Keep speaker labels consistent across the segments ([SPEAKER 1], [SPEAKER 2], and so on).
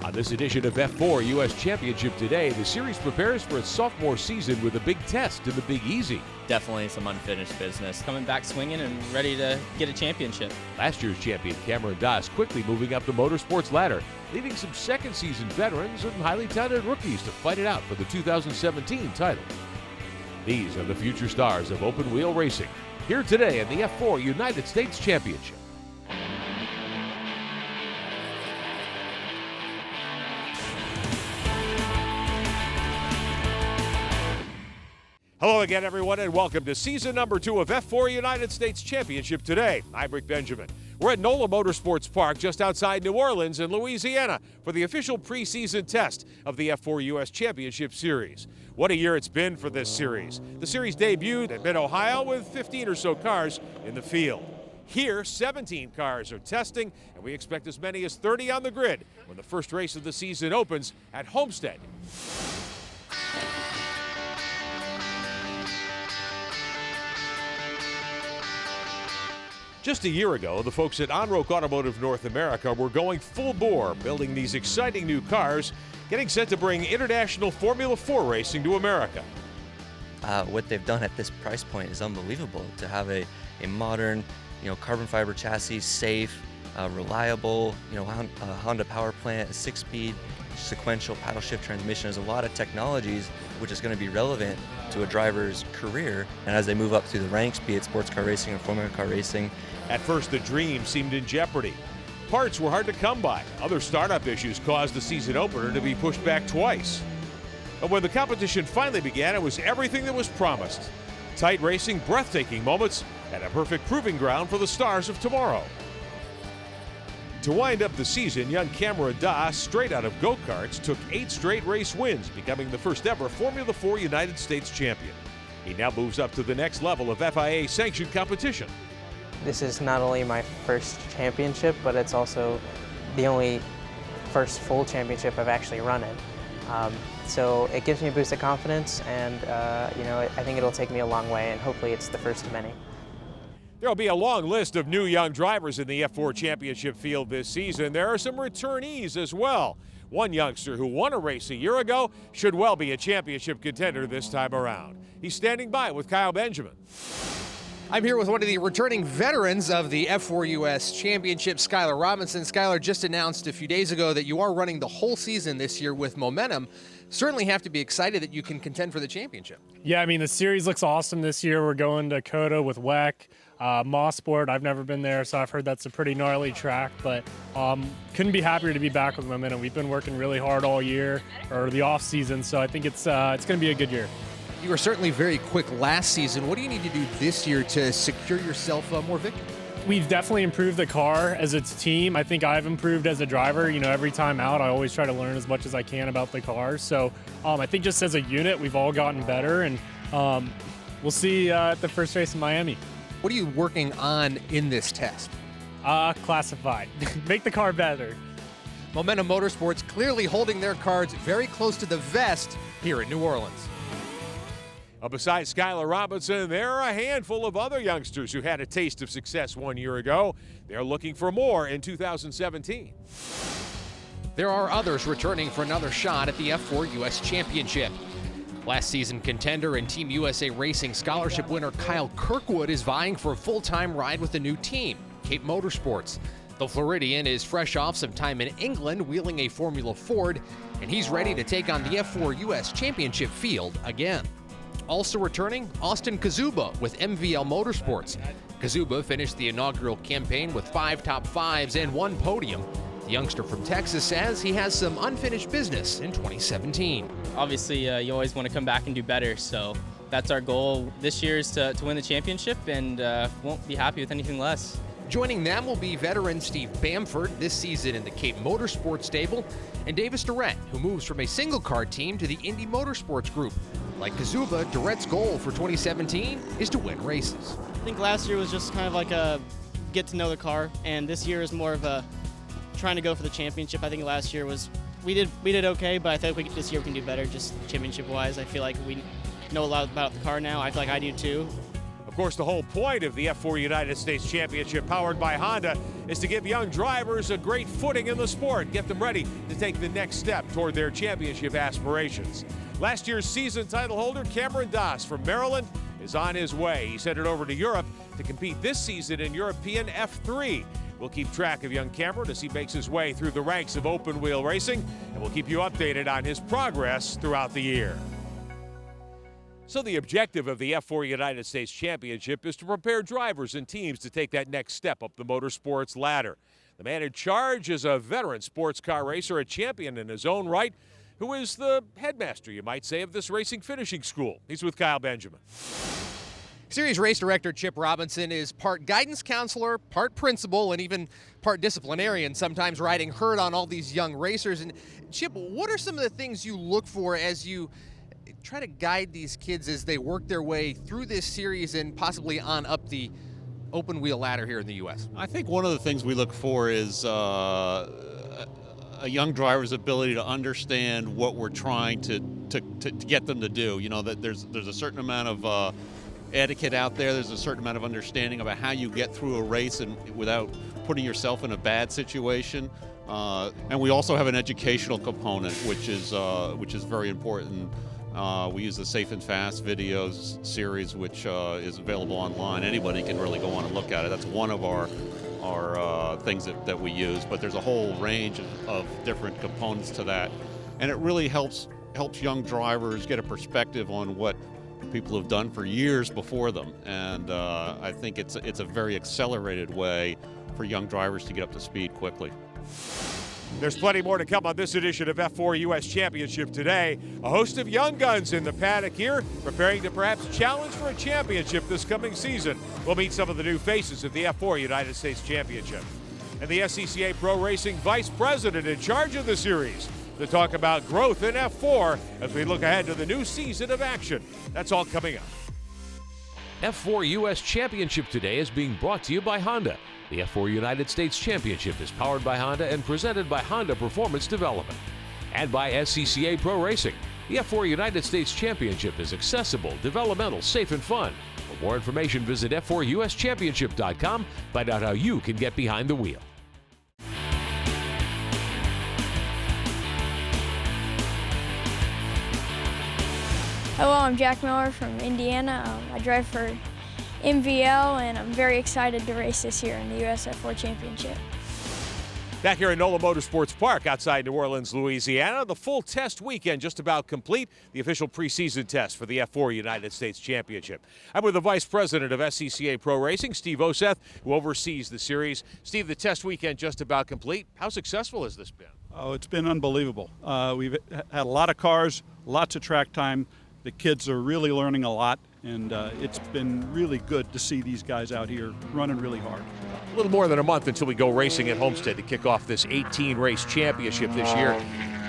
[SPEAKER 1] On this edition of F4 U.S. Championship Today, the series prepares for its sophomore season with a big test in the Big Easy.
[SPEAKER 2] Definitely some unfinished business. Coming back swinging and ready to get a championship. Last
[SPEAKER 1] year's champion Cameron Doss quickly moving up the motorsports ladder, leaving some second-season veterans and highly talented rookies to fight it out for the 2017 title. These are the future stars of open-wheel racing, here today in the F4 United States Championship. Hello again, everyone, and welcome to season number 2 of F4 United States Championship Today. I'm Rick Benjamin. We're at NOLA Motorsports Park just outside New Orleans in Louisiana for the official preseason test of the F4 U.S. Championship Series. What a year it's been for this series. The series debuted at Mid-Ohio with 15 or so cars in the field. Here, 17 cars are testing, and we expect as many as 30 on the grid when the first race of the season opens at Homestead. Just a year ago, the folks at Onroke Automotive North America were going full bore, building these exciting new cars, getting set to bring international Formula 4 racing to America.
[SPEAKER 3] What they've done at this price point is unbelievable. To have a modern, carbon fiber chassis, safe, reliable, Honda power plant, a 6-speed sequential paddle shift transmission. There's a lot of technologies which is going to be relevant to a driver's career, and as they move up through the ranks, be it sports car racing or Formula car racing.
[SPEAKER 1] At first, the dream seemed in jeopardy. Parts were hard to come by. Other startup issues caused the season opener to be pushed back twice. But when the competition finally began, it was everything that was promised. Tight racing, breathtaking moments, and a perfect proving ground for the stars of tomorrow. To wind up the season, young Cameron Doss, straight out of go-karts, took 8 straight race wins, becoming the first ever Formula 4 United States champion. He now moves up to the next level of FIA-sanctioned competition.
[SPEAKER 4] This is not only my first championship, but it's also the only first full championship I've actually run in. So it gives me a boost of confidence, and I think it'll take me a long way, and hopefully it's the first of many.
[SPEAKER 1] There will be a long list of new young drivers in the F4 championship field this season. There are some returnees as well. One youngster who won a race a year ago should well be a championship contender this time around. He's standing by with Kyle Benjamin.
[SPEAKER 5] I'm here with one of the returning veterans of the F4 US Championship, Skylar Robinson. Skylar, just announced a few days ago that you are running the whole season this year with momentum. Certainly have to be excited that you can contend for the championship.
[SPEAKER 6] Yeah, I mean, the series looks awesome this year. We're going to COTA with WEC. Motorsport, I've never been there, so I've heard that's a pretty gnarly track, but couldn't be happier to be back with momentum. We've been working really hard all year, or the off season, so I think it's going to be a good year.
[SPEAKER 5] You were certainly very quick last season. What do you need to do this year to secure yourself more victory?
[SPEAKER 6] We've definitely improved the car as a team. I think I've improved as a driver. Every time out, I always try to learn as much as I can about the car. So I think just as a unit, we've all gotten better, and we'll see at the first race in Miami.
[SPEAKER 5] What are you working on in this test?
[SPEAKER 6] Classified. Make the car better.
[SPEAKER 5] Momentum Motorsports clearly holding their cards very close to the vest here in New Orleans.
[SPEAKER 1] Besides Skylar Robinson, there are a handful of other youngsters who had a taste of success 1 year ago. They're looking for more in 2017.
[SPEAKER 5] There are others returning for another shot at the F4 US Championship. Last season contender and Team USA Racing scholarship winner Kyle Kirkwood is vying for a full-time ride with a new team, Cape Motorsports. The Floridian is fresh off some time in England wheeling a Formula Ford, and he's ready to take on the F4 US Championship field again. Also returning, Austin Kazuba with MVL Motorsports. Kazuba finished the inaugural campaign with 5 top 5s and 1 podium. The youngster from Texas says he has some unfinished business in 2017.
[SPEAKER 2] Obviously, you always want to come back and do better, so that's our goal this year is to win the championship, and won't be happy with anything less.
[SPEAKER 5] Joining them will be veteran Steve Bamford, this season in the Cape Motorsports stable, and Davis Durrett, who moves from a single-car team to the Indy Motorsports group. Like Kazuba, Durrett's goal for 2017 is to win races.
[SPEAKER 7] I think last year was just kind of like a get to know the car, and this year is more of a trying to go for the championship. I think last year was we did okay, but I think this year we can do better, just championship-wise. I feel like we know a lot about the car now. I feel like I do too.
[SPEAKER 1] Of course, the whole point of the F4 United States Championship, powered by Honda, is to give young drivers a great footing in the sport, get them ready to take the next step toward their championship aspirations. Last year's season title holder Cameron Doss from Maryland is on his way. He's headed over to Europe to compete this season in European F3. We'll keep track of young Cameron as he makes his way through the ranks of open wheel racing, and we'll keep you updated on his progress throughout the year. So the objective of the F4 United States Championship is to prepare drivers and teams to take that next step up the motorsports ladder. The man in charge is a veteran sports car racer, a champion in his own right, who is the headmaster, you might say, of this racing finishing school. He's with Kyle Benjamin.
[SPEAKER 5] Series race director Chip Robinson is part guidance counselor, part principal, and even part disciplinarian, sometimes riding herd on all these young racers. And Chip, what are some of the things you look for as you try to guide these kids as they work their way through this series and possibly on up the open wheel ladder here in the U.S.?
[SPEAKER 8] I think one of the things we look for is a young driver's ability to understand what we're trying to get them to do. You know, that there's a certain amount of etiquette out there. There's a certain amount of understanding about how you get through a race and without putting yourself in a bad situation. And we also have an educational component, which is very important. We use the Safe and Fast videos series, which is available online. Anybody can really go on and look at it. That's one of our things that we use. But there's a whole range of different components to that, and it really helps young drivers get a perspective on what people have done for years before them. And I think it's a very accelerated way for young drivers to get up to speed quickly.
[SPEAKER 1] There's plenty more to come on this edition of F4 U.S. Championship today. A host of young guns in the paddock here, preparing to perhaps challenge for a championship this coming season. We'll meet some of the new faces of the F4 United States Championship. And the SCCA Pro Racing Vice President in charge of the series to talk about growth in F4 as we look ahead to the new season of action. That's all coming up.
[SPEAKER 9] F4 U.S. Championship today is being brought to you by Honda. The F4 United States Championship is powered by Honda and presented by Honda Performance Development. And by SCCA Pro Racing. The F4 United States Championship is accessible, developmental, safe, and fun. For more information, visit F4USChampionship.com. Find out how you can get behind the wheel.
[SPEAKER 10] Hello, I'm Jack Miller from Indiana. I drive for MVL, and I'm very excited to race this year in the US F4 Championship.
[SPEAKER 1] Back here at NOLA Motorsports Park outside New Orleans, Louisiana, the full test weekend just about complete, the official preseason test for the F4 United States Championship. I'm with the Vice President of SCCA Pro Racing, Steve Oseth, who oversees the series. Steve, the test weekend just about complete. How successful has this been?
[SPEAKER 11] Oh, it's been unbelievable. We've had a lot of cars, lots of track time. The kids are really learning a lot, and it's been really good to see these guys out here running really hard.
[SPEAKER 1] A little more than a month until we go racing at Homestead to kick off this 18-race championship this year.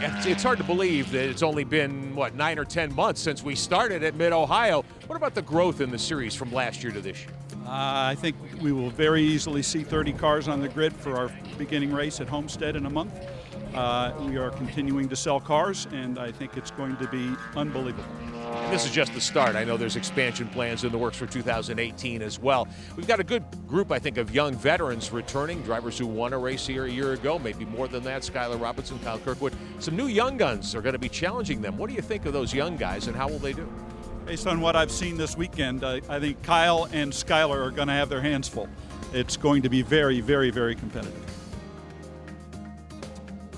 [SPEAKER 1] It's hard to believe that it's only been, 9 or 10 months since we started at Mid-Ohio. What about the growth in the series from last year to this year?
[SPEAKER 11] I think we will very easily see 30 cars on the grid for our beginning race at Homestead in a month. We are continuing to sell cars, and I think it's going to be unbelievable.
[SPEAKER 1] And this is just the start. I know there's expansion plans in the works for 2018 as well. We've got a good group, I think, of young veterans returning, drivers who won a race here a year ago, maybe more than that. Skylar Robinson, Kyle Kirkwood. Some new young guns are going to be challenging them. What do you think of those young guys, and how will they do?
[SPEAKER 11] Based on what I've seen this weekend, I think Kyle and Skylar are going to have their hands full. It's going to be very, very, very competitive.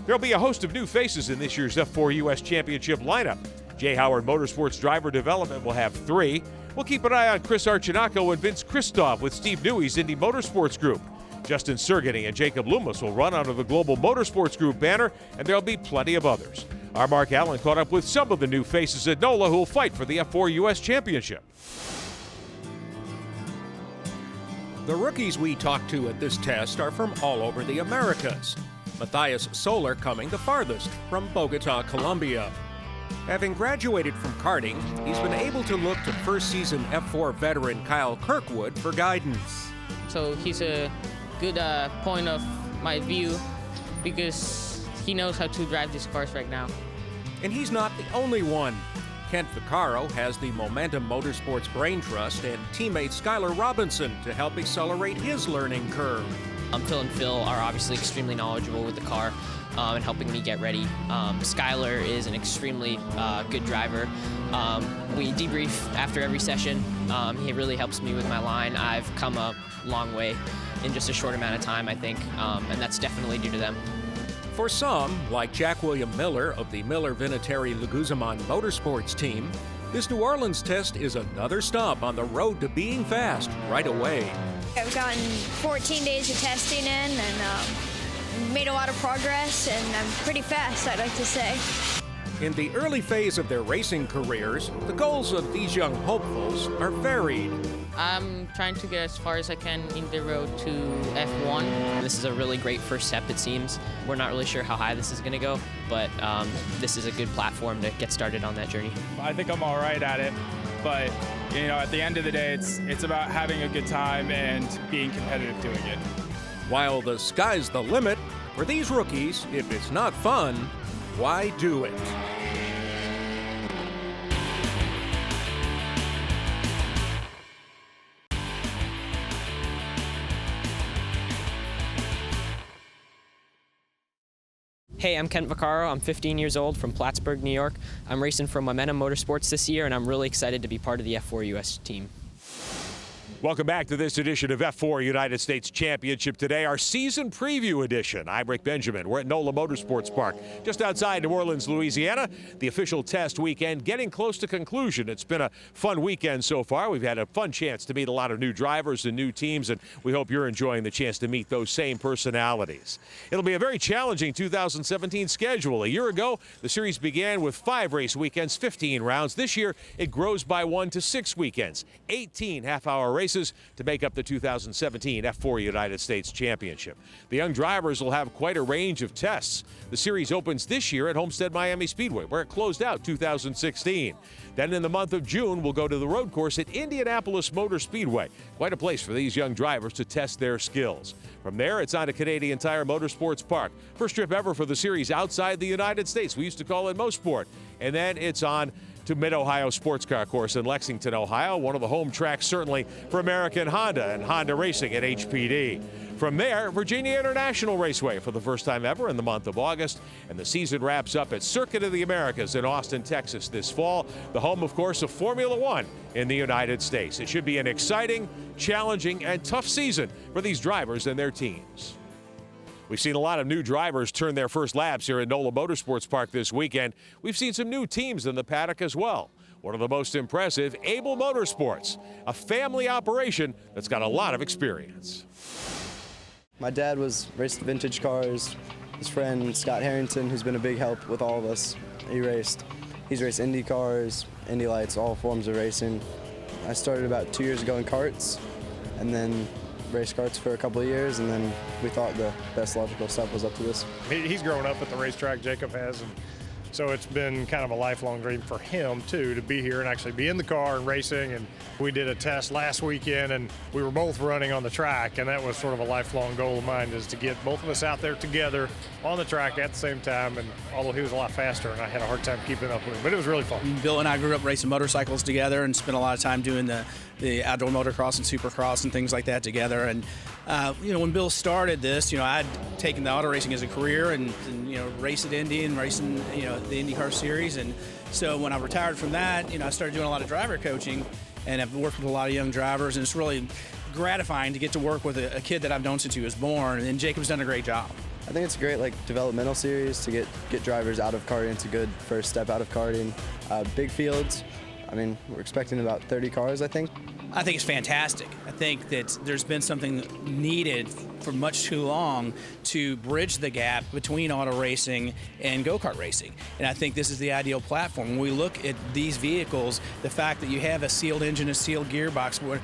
[SPEAKER 1] There'll be a host of new faces in this year's F4 U.S. Championship lineup. Jay Howard Motorsports Driver Development will have 3. We'll keep an eye on Chris Archinaco and Vince Christoph with Steve Newey's Indy Motorsports Group. Justin Sergany and Jacob Loomis will run under the Global Motorsports Group banner, and there'll be plenty of others. Our Mark Allen caught up with some of the new faces at NOLA who will fight for the F4 U.S. Championship.
[SPEAKER 12] The rookies we talked to at this test are from all over the Americas. Matthias Soler coming the farthest, from Bogota, Colombia. Having graduated from karting, he's been able to look to first-season F4 veteran Kyle Kirkwood for guidance.
[SPEAKER 2] So he's a good point of my view because he knows how to drive these cars right now.
[SPEAKER 12] And he's not the only one. Kent Vaccaro has the Momentum Motorsports Brain Trust and teammate Skylar Robinson to help accelerate his learning curve.
[SPEAKER 13] Phil and Phil are obviously extremely knowledgeable with the car and helping me get ready. Skylar is an extremely good driver. We debrief after every session. He really helps me with my line. I've come a long way in just a short amount of time, I think, and that's definitely due to them.
[SPEAKER 12] For some, like Jack William Miller of the Miller Vinatieri Leguizamon Motorsports team, this New Orleans test is another stop on the road to being fast right away.
[SPEAKER 10] I've gotten 14 days of testing in and made a lot of progress, and I'm pretty fast, I'd like to say.
[SPEAKER 12] In the early phase of their racing careers, the goals of these young hopefuls are varied.
[SPEAKER 13] I'm trying to get as far as I can in the road to F1. This is a really great first step, it seems. We're not really sure how high this is going to go, but this is a good platform to get started on that journey.
[SPEAKER 14] I think I'm all right at it, but you know, at the end of the day, it's about having a good time and being competitive doing it.
[SPEAKER 12] While the sky's the limit, for these rookies, if it's not fun, why do it?
[SPEAKER 13] Hey, I'm Kent Vaccaro. I'm 15 years old from Plattsburgh, New York. I'm racing for Momentum Motorsports this year, and I'm really excited to be part of the F4 US team.
[SPEAKER 1] Welcome back to this edition of F4 United States Championship Today, our season preview edition. I'm Rick Benjamin. We're at NOLA Motorsports Park, just outside New Orleans, Louisiana. The official test weekend getting close to conclusion. It's been a fun weekend so far. We've had a fun chance to meet a lot of new drivers and new teams, and we hope you're enjoying the chance to meet those same personalities. It'll be a very challenging 2017 schedule. A year ago, the series began with 5 race weekends, 15 rounds. This year, it grows by 1 to 6 weekends, 18 half-hour races to make up the 2017 F4 United States Championship. The young drivers will have quite a range of tests. The series opens this year at Homestead Miami Speedway, where it closed out 2016. Then in the month of June, we'll go to the road course at Indianapolis Motor Speedway. Quite a place for these young drivers to test their skills. From there, it's on to Canadian Tire Motorsports Park. First trip ever for the series outside the United States. We used to call it Mosport. And then it's on to Mid-Ohio Sports Car Course in Lexington, Ohio, one of the home tracks certainly for American Honda and Honda Racing at HPD. From there, Virginia International Raceway for the first time ever in the month of August, and the season wraps up at Circuit of the Americas in Austin, Texas this fall, the home, of course, of Formula One in the United States. It should be an exciting, challenging, and tough season for these drivers and their teams. We've seen a lot of new drivers turn their first laps here at NOLA Motorsports Park this weekend. We've seen some new teams in the paddock as well. One of the most impressive, Able Motorsports, a family operation that's got a lot of experience.
[SPEAKER 15] My dad was racing vintage cars. His friend Scott Harrington, who's been a big help with all of us, he's raced Indy cars, Indy lights, all forms of racing. I started about 2 years ago in karts, and then raced karts for a couple of years, and then we thought the best logical step was up to this.
[SPEAKER 6] He's grown up at the racetrack, Jacob has, and so it's been kind of a lifelong dream for him, too, to be here and actually be in the car and racing. And we did a test last weekend, and we were both running on the track, and that was sort of a lifelong goal of mine, is to get both of us out there together on the track at the same time. And although he was a lot faster, and I had a hard time keeping up with him, but it was really fun.
[SPEAKER 16] Bill and I grew up racing motorcycles together and spent a lot of time doing the outdoor motocross and supercross and things like that together. And when Bill started this, I'd taken the auto racing as a career and raced at Indy and racing, the IndyCar series. And so when I retired from that, I started doing a lot of driver coaching, and I've worked with a lot of young drivers, and it's really gratifying to get to work with a kid that I've known since he was born, and Jacob's done a great job.
[SPEAKER 15] I think it's a great developmental series to get drivers out of karting. It's a good first step out of karting. Big fields. I mean, we're expecting about 30 cars, I think.
[SPEAKER 16] I think it's fantastic. I think that there's been something needed for much too long to bridge the gap between auto racing and go-kart racing. And I think this is the ideal platform. When we look at these vehicles, the fact that you have a sealed engine, a sealed gearbox, where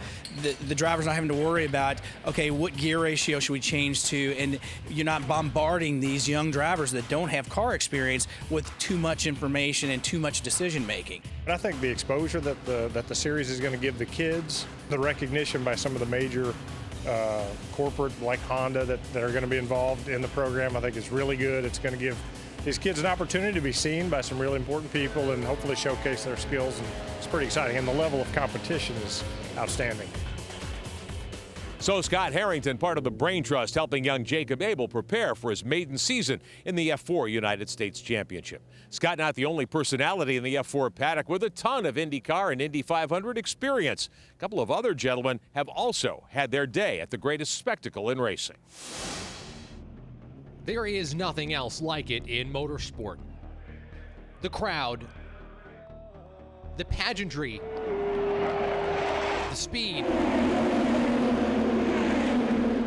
[SPEAKER 16] the driver's not having to worry about, okay, what gear ratio should we change to? And you're not bombarding these young drivers that don't have car experience with too much information and too much decision making.
[SPEAKER 6] And I think the exposure that the series is going to give the kids, the recognition by some of the major corporate like Honda that are going to be involved in the program, I think is really good. It's going to give these kids an opportunity to be seen by some really important people and hopefully showcase their skills. And it's pretty exciting. And the level of competition is outstanding.
[SPEAKER 1] So Scott Harrington, part of the brain trust helping young Jacob Abel prepare for his maiden season in the F4 United States Championship. Scott not the only personality in the F4 paddock with a ton of IndyCar and Indy 500 experience. A couple of other gentlemen have also had their day at the greatest spectacle in racing.
[SPEAKER 5] There is nothing else like it in motorsport. The crowd, the pageantry, the speed,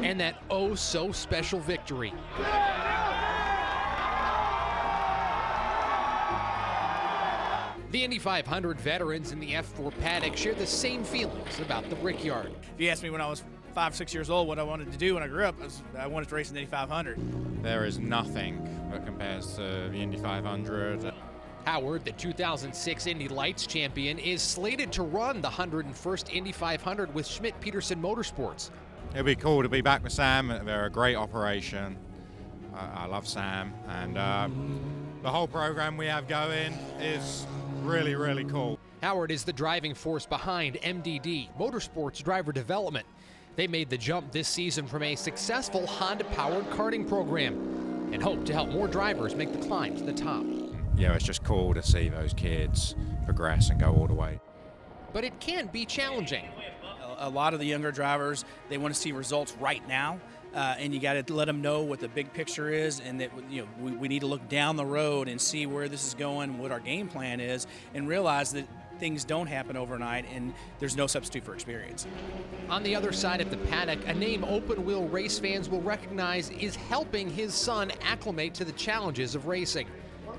[SPEAKER 5] and that oh so special victory. The Indy 500 veterans in the F4 paddock share the same feelings about the Brickyard.
[SPEAKER 16] If you asked me when I was 5, 6 years old what I wanted to do when I grew up, I wanted to race in the Indy 500.
[SPEAKER 17] There is nothing that compares to the Indy 500.
[SPEAKER 5] Howard, the 2006 Indy Lights champion, is slated to run the 101st Indy 500 with Schmidt-Peterson Motorsports.
[SPEAKER 17] It'll be cool to be back with Sam. They're a great operation. I love Sam, and the whole program we have going is really, really cool.
[SPEAKER 5] Howard is the driving force behind MDD, Motorsports Driver Development. They made the jump this season from a successful Honda-powered karting program and hope to help more drivers make the climb to the top.
[SPEAKER 17] Yeah, it's just cool to see those kids progress and go all the way.
[SPEAKER 5] But it can be challenging.
[SPEAKER 16] A lot of the younger drivers, they want to see results right now, and you got to let them know what the big picture is, and that we need to look down the road and see where this is going, what our game plan is, and realize that things don't happen overnight, and there's no substitute for experience.
[SPEAKER 5] On the other side of the paddock, a name open-wheel race fans will recognize is helping his son acclimate to the challenges of racing.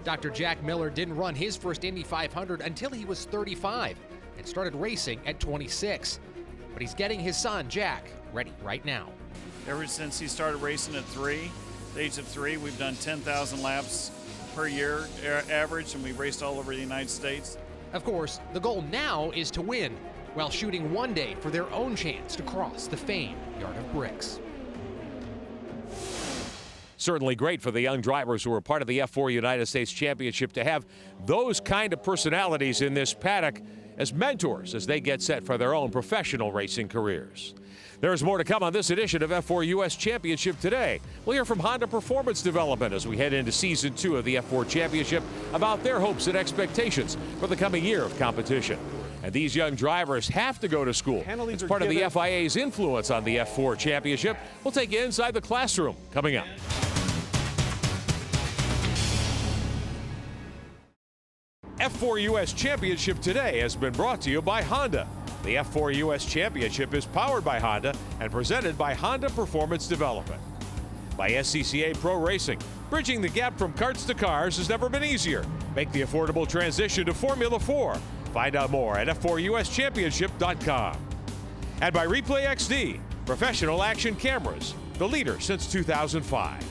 [SPEAKER 5] Dr. Jack Miller didn't run his first Indy 500 until he was 35 and started racing at 26. But he's getting his son, Jack, ready right now.
[SPEAKER 18] Ever since he started racing at the age of 3, we've done 10,000 laps per year average, and we've raced all over the United States.
[SPEAKER 5] Of course, the goal now is to win, while shooting one day for their own chance to cross the famed Yard of Bricks.
[SPEAKER 1] Certainly great for the young drivers who are part of the F4 United States Championship to have those kind of personalities in this paddock as mentors as they get set for their own professional racing careers. There's more to come on this edition of F4 US Championship Today. We'll hear from Honda Performance Development as we head into Season 2 of the F4 Championship about their hopes and expectations for the coming year of competition. And these young drivers have to go to school. It's part of the FIA's influence on the F4 Championship. We'll take you inside the classroom coming up. F4 US Championship Today has been brought to you by Honda. The F4 US Championship is powered by Honda and presented by Honda Performance Development. By SCCA Pro Racing, bridging the gap from karts to cars has never been easier. Make the affordable transition to Formula 4. Find out more at F4USChampionship.com. And by Replay XD, professional action cameras, the leader since 2005.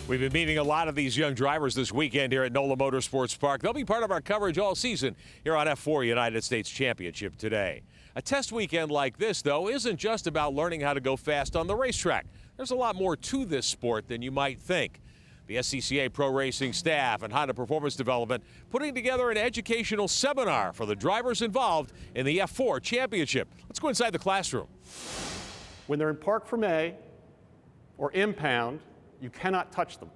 [SPEAKER 1] We've been meeting a lot of these young drivers this weekend here at NOLA Motorsports Park. They'll be part of our coverage all season here on F4 United States Championship Today. A test weekend like this, though, isn't just about learning how to go fast on the racetrack. There's a lot more to this sport than you might think. The SCCA Pro Racing staff and Honda Performance Development putting together an educational seminar for the drivers involved in the F4 Championship. Let's go inside the classroom.
[SPEAKER 19] When they're in park from A or impound, you cannot touch them.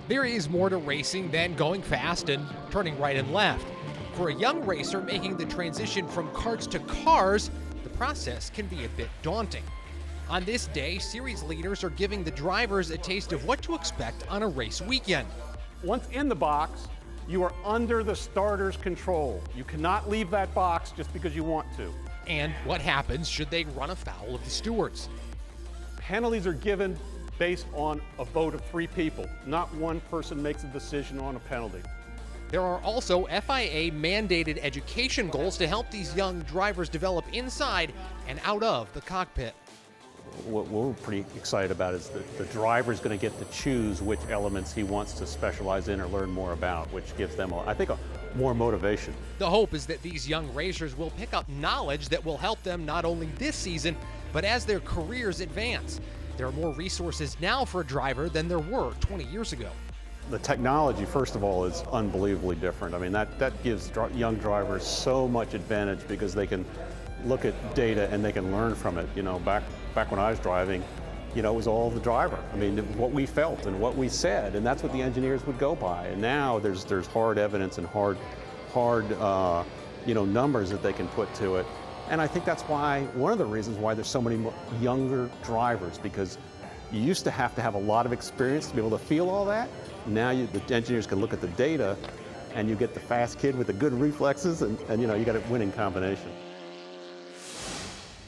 [SPEAKER 5] There is more to racing than going fast and turning right and left. For a young racer making the transition from karts to cars, the process can be a bit daunting. On this day, series leaders are giving the drivers a taste of what to expect on a race weekend.
[SPEAKER 19] Once in the box, you are under the starter's control. You cannot leave that box just because you want to.
[SPEAKER 5] And what happens should they run afoul of the stewards?
[SPEAKER 19] Penalties are given based on a vote of 3 people. Not one person makes a decision on a penalty.
[SPEAKER 5] There are also FIA mandated education goals to help these young drivers develop inside and out of the cockpit.
[SPEAKER 20] What we're pretty excited about is that the driver is going to get to choose which elements he wants to specialize in or learn more about, which gives them, I think, more motivation.
[SPEAKER 5] The hope is that these young racers will pick up knowledge that will help them not only this season, but as their careers advance. There are more resources now for a driver than there were 20 years ago.
[SPEAKER 20] The technology, first of all, is unbelievably different. I mean, that gives young drivers so much advantage because they can look at data and they can learn from it. You know, back when I was driving, you know, it was all the driver. I mean, what we felt and what we said, and that's what the engineers would go by. And now there's hard evidence and hard you know, numbers that they can put to it. And I think that's why, one of the reasons why there's so many younger drivers, because you used to have a lot of experience to be able to feel all that. Now the engineers can look at the data and you get the fast kid with the good reflexes, and you know, you got a winning combination.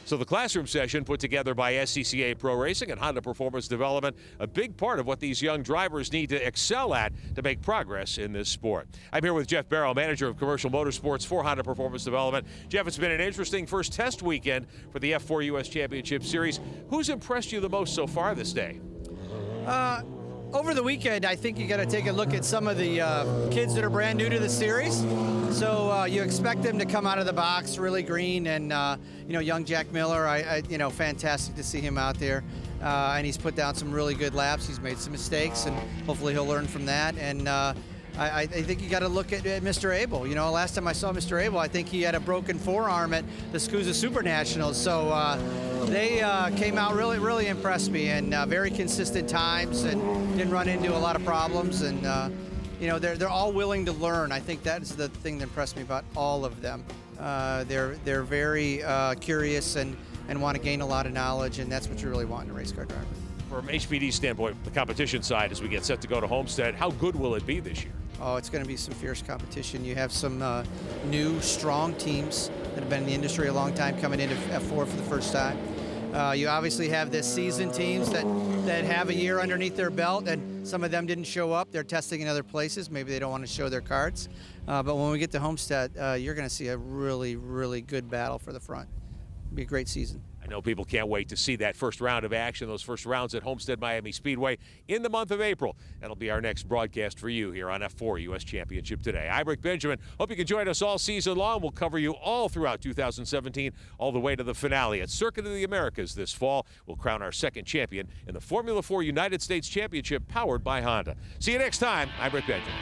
[SPEAKER 1] So the classroom session put together by SCCA Pro Racing and Honda Performance Development, a big part of what these young drivers need to excel at to make progress in this sport. I'm here with Jeff Barrow, manager of commercial motorsports for Honda Performance Development. Jeff, it's been an interesting first test weekend for the F4 U.S. Championship Series. Who's impressed you the most so far this day?
[SPEAKER 21] Over the weekend, I think you got to take a look at some of the kids that are brand new to the series. So you expect them to come out of the box really green, and you know, young Jack Miller, you know, fantastic to see him out there, and he's put down some really good laps. He's made some mistakes, and hopefully he'll learn from that. And I think you got to look at Mr. Abel. You know, last time I saw Mr. Abel, I think he had a broken forearm at the SCUSA Super Nationals. So they came out really impressed me, and very consistent times, and didn't run into a lot of problems. And you know, they're all willing to learn. I think that's the thing that impressed me about all of them. They're very curious and want to gain a lot of knowledge, and that's what you really want in a race car driver.
[SPEAKER 1] From HPD's standpoint, the competition side, as we get set to go to Homestead, how good will it be this year?
[SPEAKER 21] Oh, it's going to be some fierce competition. You have some new, strong teams that have been in the industry a long time coming into F4 for the first time. You obviously have this seasoned teams that have a year underneath their belt, and some of them didn't show up. They're testing in other places. Maybe they don't want to show their cards. But when we get to Homestead, you're going to see a really good battle for the front. It'll be a great season.
[SPEAKER 1] I know people can't wait to see that first round of action, those first rounds at Homestead Miami Speedway in the month of April. That'll be our next broadcast for you here on F4 U.S. Championship Today. I'm Rick Benjamin. Hope you can join us all season long. We'll cover you all throughout 2017, all the way to the finale at Circuit of the Americas this fall. We'll crown our second champion in the Formula 4 United States Championship powered by Honda. See you next time. I'm Rick Benjamin.